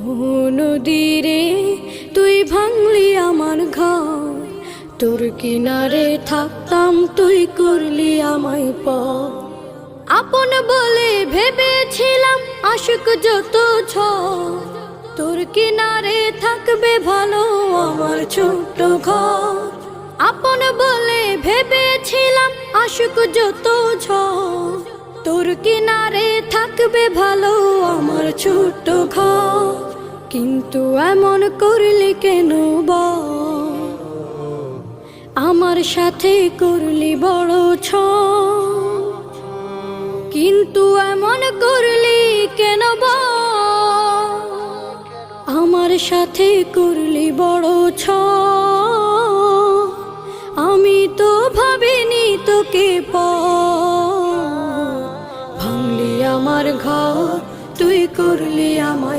ও নদীরে তুই ভাঙলি আমার ঘর, তোর কিনারে থাকতাম তুই করলি আমায় পর। আপন বলে ভেবেছিলাম আশুক যত ঝড়, তোর কিনারে থাকবে ভালো আমার ছোট্ট ঘর। আপন বলে ভেবেছিলাম আশুক যত ঝড়, তোর কিনারে থাকবে ভালো আমার ছোট্ট ঘর। কিন্তু এমন করলি কেন বল, আমার সাথে করলি বড় ছল। কিন্তু এমন করলি কেন বল, আমার সাথে করলি বড় ছল। আমি তো ভাবিনি তোকে পর, ভাঙলি আমার ঘর তুই করলি আমায়